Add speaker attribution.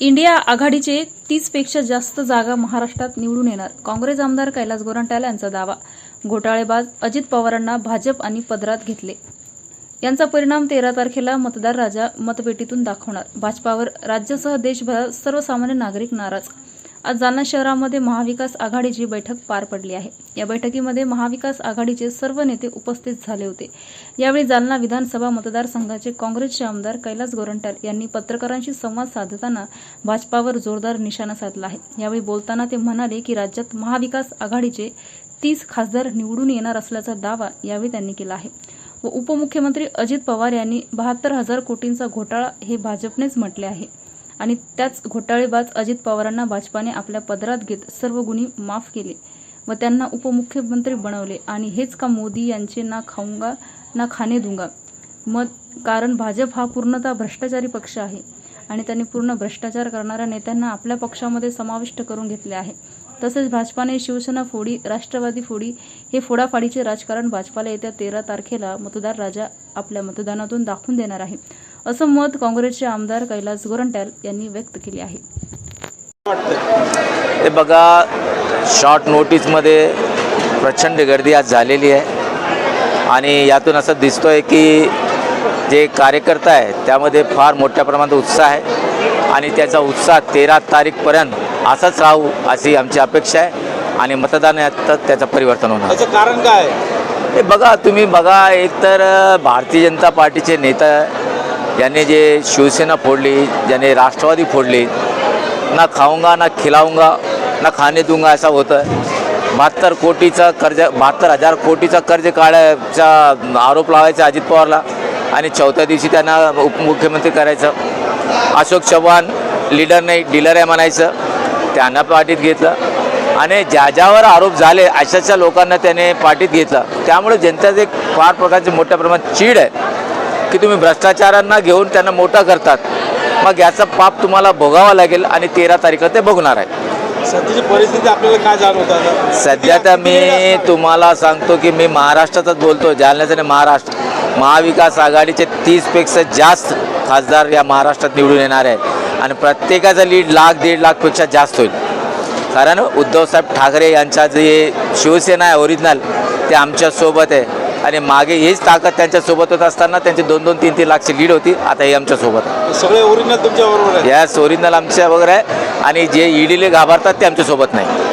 Speaker 1: India आघाडीचे 30 पेक्षा जास्त जागा महाराष्ट्रात निवडून येणार. काँग्रेस आमदार कैलास गोरंट्याल यांचा दावा. घोटाळेबाज अजित पवारांना भाजप आणि पदरात घेतले. यांचा परिणाम 13 तारखेला मतदार राजा मतपेटीतून दाखवणार. भाजपावर राज्यासह देशभरात सर्वसामान्य नागरिक नाराज. आज जालना शहरामध्ये महाविकास आघाडीची बैठक पार पडली आहे. या बैठकीमध्ये महाविकास आघाडीचे सर्व नेते उपस्थित झाले होते. यावेळी जालना विधानसभा मतदारसंघाचे काँग्रेसचे आमदार कैलास गोरंट्याल यांनी पत्रकारांशी संवाद साधताना भाजपावर जोरदार निशाणा साधला आहे. यावेळी बोलताना ते म्हणाले की राज्यात महाविकास आघाडीचे 30 खासदार निवडून येणार असल्याचा दावा यावेळी त्यांनी केला आहे. व उपमुख्यमंत्री अजित पवार यांनी 72,000 कोटींचा घोटाळा हे भाजपनेच म्हटले आहे आणि त्याच घोटाळेबाज अजित पवारांना भाजपाने आपल्या पदरात घेत सर्व गुन्हे माफ केले व त्यांना उपमुख्यमंत्री बनवले. आणि हेच का मोदी यांचे ना खाऊंगा ना खाने दूंगा मत, कारण भाजप हा पूर्णतः भ्रष्टाचारी पक्ष आहे आणि त्यांनी पूर्ण भ्रष्टाचार करणाऱ्या नेत्यांना आपल्या पक्षामध्ये समाविष्ट करून घेतले आहे. तसेच भाजपाने शिवसेना फोडी, राष्ट्रवादी फोडी हे फोडाफाडीचे राजकारण भाजपाला येत्या 13 तारखेला मतदार राजा आपल्या मतदानातून दाखवून देणार आहे, असं मत काँग्रेसचे आमदार कैलास गोरंट्याल यांनी व्यक्त केले आहे.
Speaker 2: हे बघा, शॉर्ट नोटीसमध्ये प्रचंड गर्दी आज झालेली आहे आणि यातून असं दिसतोय की जे कार्यकर्ता आहे त्यामध्ये फार मोठ्या प्रमाणात उत्साह आहे आणि त्याचा उत्साह 13 तारीखपर्यंत असंच राहू अशी आमची अपेक्षा आहे आणि मतदानात त्याचं परिवर्तन होणार.
Speaker 3: याचं कारण काय?
Speaker 2: हे बघा, तुम्ही बघा, एकतर भारतीय जनता पार्टीचे नेता यांनी जे शिवसेना फोडली, ज्याने राष्ट्रवादी फोडली, ना खाऊंगा ना खिलाऊंगा ना खाने दूंगा असं होतं. 72 कोटीचा कर्ज, 72,000 कोटीचा कर्ज काढायचा आरोप लावायचा अजित पवारला आणि चौथ्या दिवशी त्यांना उपमुख्यमंत्री करायचं. अशोक चव्हाण लीडर नाही डीलर आहे म्हणायचं, त्यांना पार्टीत घेतलं आणि ज्यावर आरोप झाले अशाच्या लोकांना त्याने पार्टीत घेतलं. त्यामुळे जनतेचं एक फार प्रकारची मोठ्या प्रमाणात चीड आहे की तुम्ही भ्रष्टाचारांना घेऊन त्यांना मोठा करतात. मग याचा पाप तुम्हाला भोगावा लागेल आणि 13 तारखेला ते भोगणार आहे.
Speaker 3: सध्याची परिस्थिती आपल्याला काय जाणवत आहे?
Speaker 2: सध्या तर मी तुम्हाला सांगतो की मी महाराष्ट्रातच बोलतो, जालन्याचं नाही, महाराष्ट्र. महाविकास आघाडीचे 30 पेक्षा जास्त खासदार या महाराष्ट्रात निवडून येणार आहे आणि प्रत्येकाचा लीड 1,00,000-1.5 लाखपेक्षा जास्त होईल. कारण उद्धवसाहेब ठाकरे यांचा जे शिवसेना आहे ओरिजिनल ते आमच्यासोबत आहे आणि मागे हीच ताकद त्यांच्यासोबत होत असताना त्यांची 2-2, 3-3 लाखची लीड होती. आता हे आमच्यासोबत आहे.
Speaker 3: सगळे ओरिजिनल तुमच्याबरोबर आहे?
Speaker 2: यस, ओरिजिनल आमच्या वगैरे आहे आणि जे ईडीले घाबरतात ते आमच्यासोबत नाही.